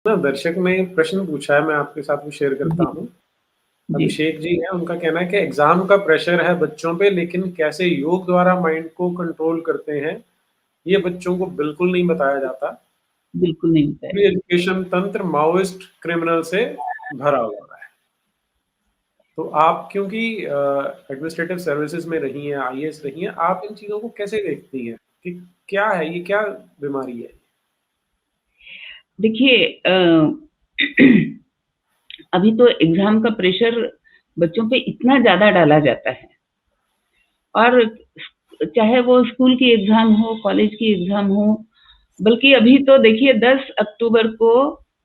ना दर्शक ने एक प्रश्न पूछा है, मैं आपके साथ वो शेयर करता जी, हूँ। जी, अभिषेक जी हैं, उनका कहना है कि एग्ज़ाम का प्रेशर है बच्चों पे, लेकिन कैसे योग द्वारा माइंड को कंट्रोल करते हैं, ये बच्चों को बिल्कुल नहीं बताया जाता। बिल्कुल नहीं बताया पूरी जाता। एजुकेशन तंत्र माओइस्ट क्रिमिनल से भरा हुआ है। तो आप क्योंकि एडमिनिस्ट्रेटिव सर्विसेज़ में रही हैं, आईएएस रही हैं, आप इन चीज़ों को कैसे देखती हैं कि क्या है, ये क्या बीमारी है? देखिए अभी तो एग्ज़ाम का प्रेशर बच्चों पे इतना ज़्यादा डाला जाता है और चाहे वो स्कूल की एग्ज़ाम हो, कॉलेज की एग्ज़ाम हो, बल्कि अभी तो देखिए 10 अक्टूबर को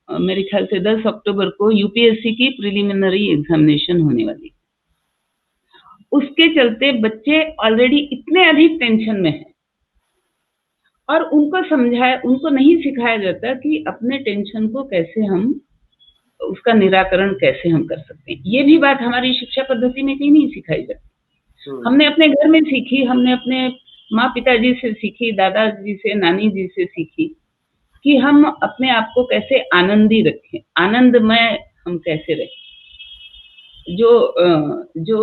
मेरे ख़्याल से 10 अक्टूबर को यूपीएससी की प्रिलिमिनरी एग्ज़ामिनेशन होने वाली। उसके चलते बच्चे ऑलरेडी इतने अधिक टेंशन में हैं और उनको नहीं सिखाया जाता कि अपने टेंशन को कैसे हम उसका निराकरण कैसे हम कर सकते हैं। ये भी बात हमारी शिक्षा पद्धति में कहीं नहीं सिखाई जाती। हुँ, हमने अपने घर में सीखी, हमने अपने माँ-पिताजी से सीखी, दादाजी से, नानी जी से सीखी कि हम अपने आप को कैसे आनंदी रखें, आनंदमय हम कैसे रहें। जो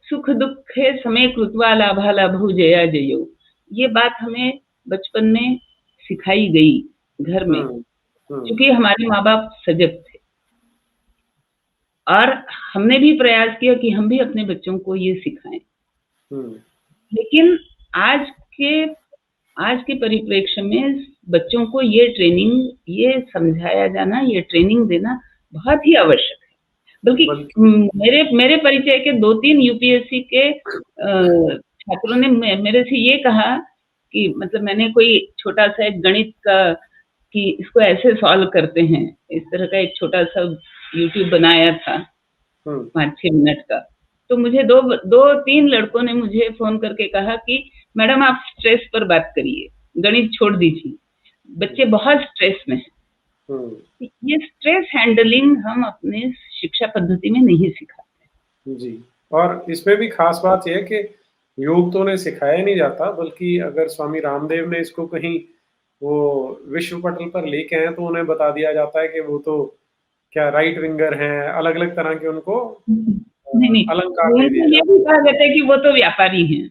सुख दुःखे समे कृत्वा लाभा लाभौ जया जयौ, ये बात हमें बचपन में सिखाई गई घर में, हुँ, हुँ, क्योंकि हमारे माँ-बाप सजग थे और हमने भी प्रयास किया कि हम भी अपने बच्चों को ये सिखाएँ। हुँ, लेकिन आज के आज के परिप्रेक्ष्य में बच्चों को ये समझाया जाना, ये ट्रेनिंग देना बहुत ही आवश्यक है। बल्कि बल्कि मेरे मेरे परिचय के 2-3 यूपीएससी के छात्रों ने मेरे से ये कहा कि मतलब मैंने कोई छोटा-सा एक गणित का कि इसको ऐसे सॉल्व करते हैं, इस तरह का एक छोटा-सा यूट्यूब बनाया था। हुँ, 5-6 मिनट का। तो मुझे 2-3 लड़कों ने मुझे फ़ोन करके कहा कि मैडम आप स्ट्रेस पर बात करिए, गणित छोड़ दीजिए, बच्चे बहुत स्ट्रेस में हैं। हुँ, ये स्ट्रेस हैंडलिंग हम अपने शिक्षा पद्धति में नहीं सिखाते। जी। और इसमें भी ख़ास बात ये है कि योग तो उन्हें सिखाया नहीं जाता, बल्कि अगर स्वामी रामदेव ने इसको कहीं वो विश्व पटल पर लेके आए, तो उन्हें बता दिया जाता है कि वो तो क्या राइट विंगर हैं, अलग-अलग तरह के उनको नहीं, नहीं, अलंकार वो दे उनको दिए ये जाते भी हैं। कहा जाता है कि वो तो व्यापारी हैं,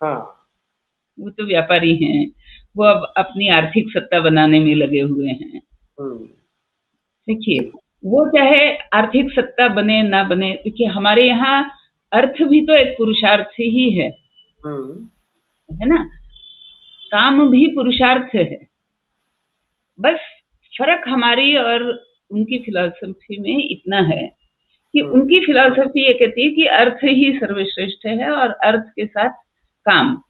हाँ, वो तो व्यापारी हैं, वो अब अपनी आर्थिक सत्ता बनाने में लगे हुए हैं। हुँ, देखिए, जी, वो चाहे आर्थिक सत्ता बने ना बने, देखिए हमारे यहाँ अर्थ भी तो एक पुरुषार्थ ही हुँ, है ना? काम भी पुरुषार्थ है। बस फ़र्क हमारी और उनकी फ़िलॉसफ़ी में इतना है कि हुँ, उनकी फ़िलॉसफ़ी ये कहती है कि अर्थ ही सर्वश्रेष्ठ है और अर्थ के साथ काम। हुँ,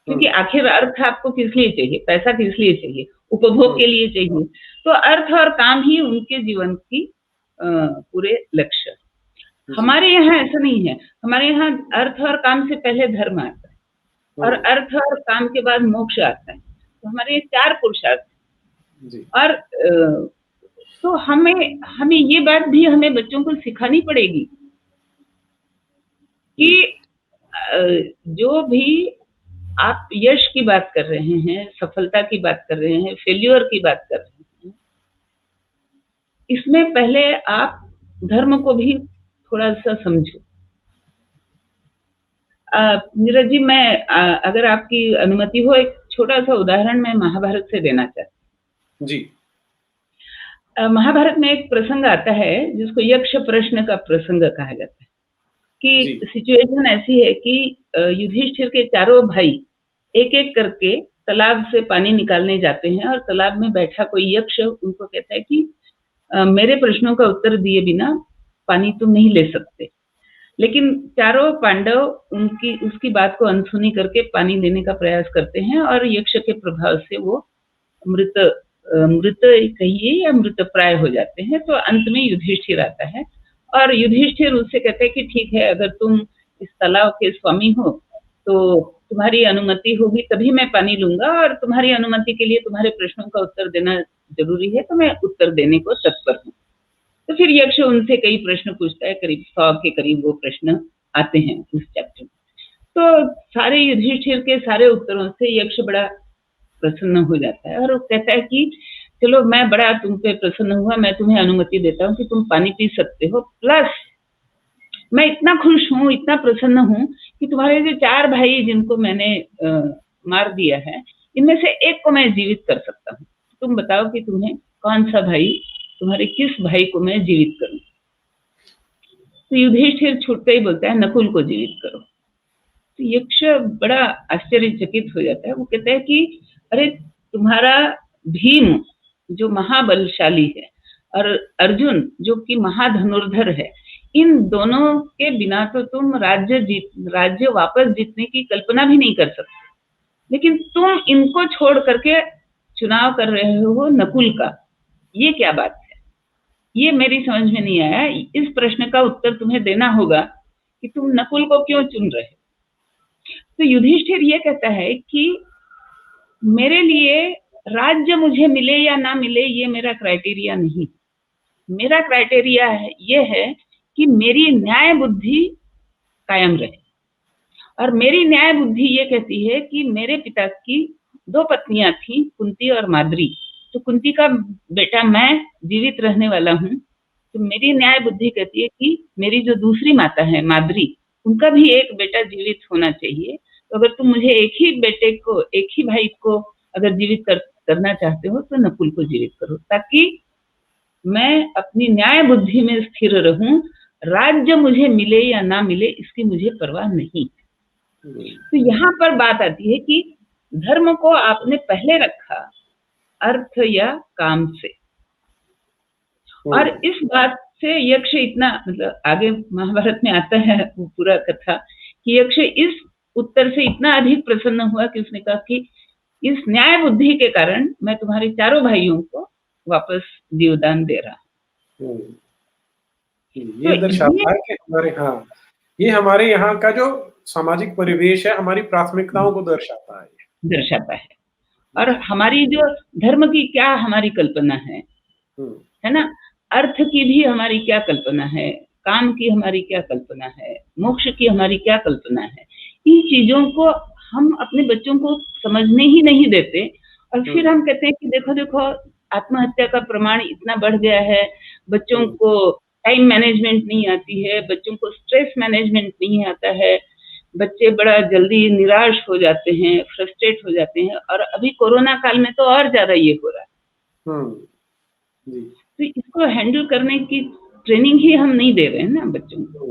क्योंकि आखिर अर्थ आपको किस लिए चाहिए? पैसा किस लिए चाहिए? उपभोग हुँ, के लिए चाहिए। तो अर्थ और काम ही उनके जीवन की पूरे लक्ष्य। जी, हमारे यहाँ ऐसा नहीं है। हमारे यहाँ अर्थ और काम से पहले धर्म आता है और हुँ, अर्थ और काम के बाद मोक्ष आता है। तो हमारे ये 4 पुरुषार्थ जी, और तो हमें हमें ये बात भी हमें बच्चों को सिखानी पड़ेगी कि जी, जो भी आप यश की बात कर रहे हैं, सफलता की बात कर रहे हैं, फेल्योर की बात कर रहे हैं, इसमें पहले आप धर्म को भी थोड़ा-सा समझो। नीरज जी मैं अगर आपकी अनुमति हो एक छोटा-सा उदाहरण मैं महाभारत से देना चाहती जी, महाभारत में एक प्रसंग आता है जिसको यक्ष प्रश्न का प्रसंग कहा जाता है जी, कि सिचुएशन ऐसी है कि युधिष्ठिर के चारों भाई एक-एक करके तालाब से पानी निकालने जाते हैं और तालाब में बैठा कोई यक्ष उनको कहता है कि मेरे प्रश्नों का उत्तर दिए बिना पानी तुम नहीं ले सकते। लेकिन चारों पांडव उनकी उसकी बात को अनसुनी करके पानी लेने का प्रयास करते हैं और यक्ष के प्रभाव से वो मृत कहिए या मृतप्राय हो जाते हैं। तो अंत में युधिष्ठिर आता है और युधिष्ठिर उससे कहते हैं कि ठीक है अगर तुम इस तालाब के स्वामी हो तो तुम्हारी अनुमति होगी तभी मैं पानी लूंगा और तुम्हारी अनुमति के लिए तुम्हारे प्रश्नों का उत्तर देना जरूरी है तो मैं उत्तर देने को तत्पर हूँ। तो फिर यक्ष उनसे कई प्रश्न पूछता है, करीब 100 के करीब वो प्रश्न आते हैं उस चैप्टर में। तो सारे युधिष्ठिर के सारे उत्तरों से यक्ष बड़ा प्रसन्न हो जाता है और वो कहता है कि चलो मैं बड़ा तुम पे प्रसन्न हुआ, मैं तुम्हें अनुमति देता हूँ कि तुम पानी पी सकते हो, प्लस मैं इतना खुश हूँ, इतना प्रसन्न हूँ कि तुम्हारे जो 4 भाई जिनको मैंने मार दिया है, इनमें से एक को मैं जीवित कर सकता हूँ। तुम बताओ कि तुम्हें कौन सा भाई, तुम्हारे किस भाई को मैं जीवित करूँ? तो युधिष्ठिर छूटते ही बोलता है नकुल को जीवित करो। तो यक्ष बड़ा आश्चर्यचकित हो जाता है। वो कहता है कि अरे तुम्हारा भीम जो महाबलशाली है और अर्जुन जो कि महाधनुर्धर है, इन दोनों के बिना तो तुम राज्य वापस जीतने की कल्पना भी नहीं कर सकते, लेकिन तुम इनको छोड़ करके चुनाव कर रहे हो नकुल का, ये क्या बात है? ये मेरी समझ में नहीं आया। इस प्रश्न का उत्तर तुम्हें देना होगा कि तुम नकुल को क्यों चुन रहे हो। तो युधिष्ठिर ये कहता है कि मेरे लिए राज्य मुझे मिले या ना मिले ये मेरा क्राइटेरिया नहीं। मेरा क्राइटेरिया है ये है कि मेरी न्याय बुद्धि कायम रहे, और मेरी न्याय बुद्धि ये कहती है कि मेरे पिता की 2 पत्नियां थी, कुंती और माद्री। तो कुंती का बेटा मैं जीवित रहने वाला हूँ, तो मेरी न्याय बुद्धि कहती है कि मेरी जो दूसरी माता है माद्री, उनका भी एक बेटा जीवित होना चाहिए। तो अगर तुम मुझे एक ही बेटे को, एक ही भाई को अगर जीवित करना चाहते हो तो नकुल को जीवित करो, ताकि मैं अपनी न्याय बुद्धि में स्थिर रहूं। राज्य मुझे मिले या ना मिले इसकी मुझे परवाह नहीं। तो यहाँ पर बात आती है कि धर्म को आपने पहले रखा अर्थ या काम से, और इस बात से यक्ष इतना, मतलब आगे महाभारत में आता है वो पूरा कथा, कि यक्ष इस उत्तर से इतना अधिक प्रसन्न हुआ कि उसने कहा कि इस न्याय बुद्धि के कारण मैं तुम्हारे 4 भाइयों को वापस जीवदान दे रहा हूँ। ये दर्शाता है कि ये हमारे यहाँ का जो सामाजिक परिवेश है, हमारी प्राथमिकताओं को दर्शाता है और हमारी जो धर्म की क्या हमारी कल्पना है ना, अर्थ की भी हमारी क्या कल्पना है, काम की हमारी क्या कल्पना है, मोक्ष की हमारी क्या कल्पना है। इन चीजों को हम अपने बच्चों को समझने ही नहीं देते, और फिर हम कहते हैं कि देखो देखो आत्महत्या का प्रमाण इतना बढ़ गया है, बच्चों को टाइम मैनेजमेंट नहीं आती है, बच्चों को स्ट्रेस मैनेजमेंट नहीं आता है, बच्चे बड़ा जल्दी निराश हो जाते हैं, फ्रस्ट्रेट हो जाते हैं, और अभी कोरोना काल में तो और ज्यादा ये हो रहा है। तो इसको हैंडल करने की ट्रेनिंग ही हम नहीं दे रहे हैं ना बच्चों को।